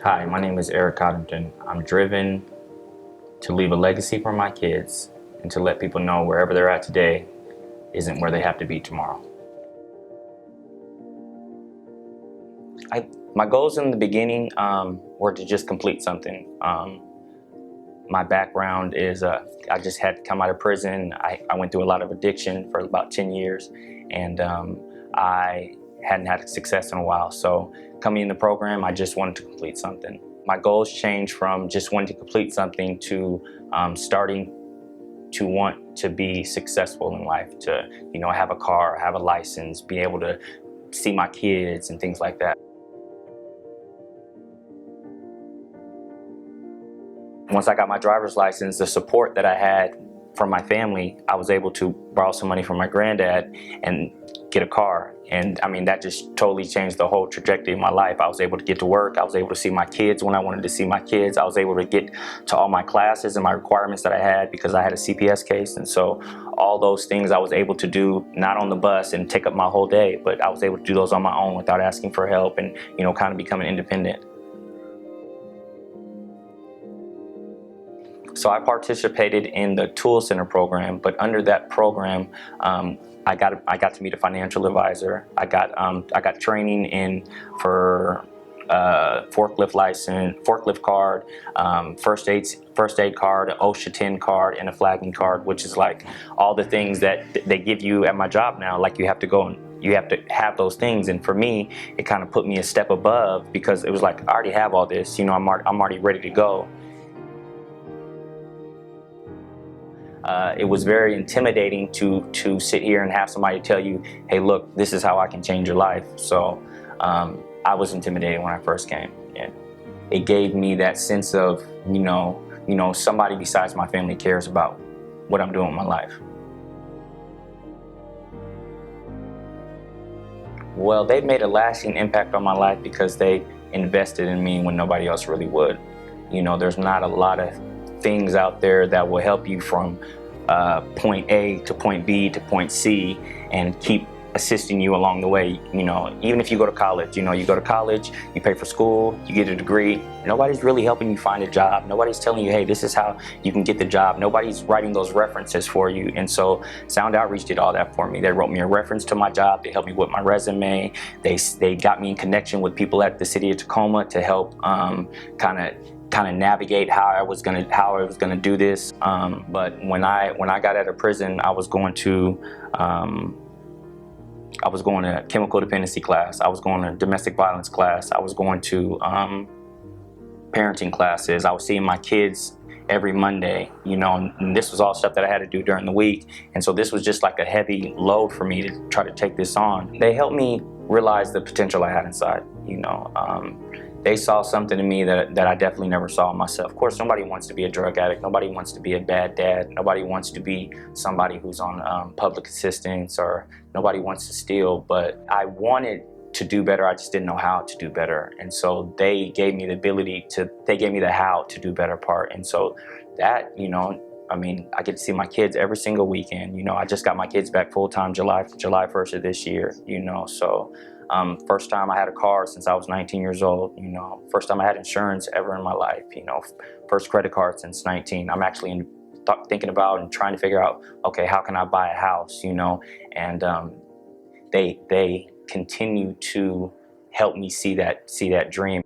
Hi, my name is Eric Coddington. I'm driven to leave a legacy for my kids and to let people know wherever they're at today isn't where they have to be tomorrow. My goals in the beginning were to just complete something. My background is I just had come out of prison. I went through a lot of addiction for about 10 years, and I hadn't had success in a while. So coming in the program, I just wanted to complete something. My goals changed from just wanting to complete something to starting to want to be successful in life, to have a car, have a license, be able to see my kids and things like that. Once I got my driver's license, the support that I had from my family, I was able to borrow some money from my granddad and get a car. And I mean, that just totally changed the whole trajectory of my life. I was able to get to work. I was able to see my kids when I wanted to see my kids. I was able to get to all my classes and my requirements that I had because I had a CPS case. And so all those things I was able to do, not on the bus and take up my whole day, but I was able to do those on my own without asking for help and, kind of becoming independent. So I participated in the Tool Center program, but under that program, I got to meet a financial advisor. I got training in for forklift license, forklift card, first aid card, OSHA 10 card, and a flagging card, which is like all the things that they give you at my job now. Like you have to go and you have to have those things. And for me, it kind of put me a step above because it was like I already have all this. I'm already ready to go. It was very intimidating to sit here and have somebody tell you, hey, look, this is how I can change your life. So I was intimidated when I first came. And it gave me that sense of, somebody besides my family cares about what I'm doing with my life. Well, they made a lasting impact on my life because they invested in me when nobody else really would. There's not a lot of things out there that will help you from point A to point B to point C and keep assisting you along the way. Even if you go to college, you go to college, you pay for school, you get a degree. Nobody's really helping you find a job. Nobody's telling you, hey, this is how you can get the job. Nobody's writing those references for you. And so Sound Outreach did all that for me. They wrote me a reference to my job. They helped me with my resume. They got me in connection with people at the city of Tacoma to help kind of navigate how I was gonna do this. But when I got out of prison, I was going to chemical dependency class. I was going to domestic violence class. I was going to parenting classes. I was seeing my kids every Monday, and this was all stuff that I had to do during the week. And so this was just like a heavy load for me to try to take this on. They helped me realize the potential I had inside, They saw something in me that I definitely never saw in myself. Of course, nobody wants to be a drug addict. Nobody wants to be a bad dad. Nobody wants to be somebody who's on public assistance, or nobody wants to steal. But I wanted to do better. I just didn't know how to do better. And so they gave me the how to do better part. And so that, I get to see my kids every single weekend. I just got my kids back full time July 1st of this year, so. First time I had a car since I was 19 years old, first time I had insurance ever in my life, first credit card since 19. I'm actually thinking about and trying to figure out, okay, how can I buy a house, and they continue to help me see that dream.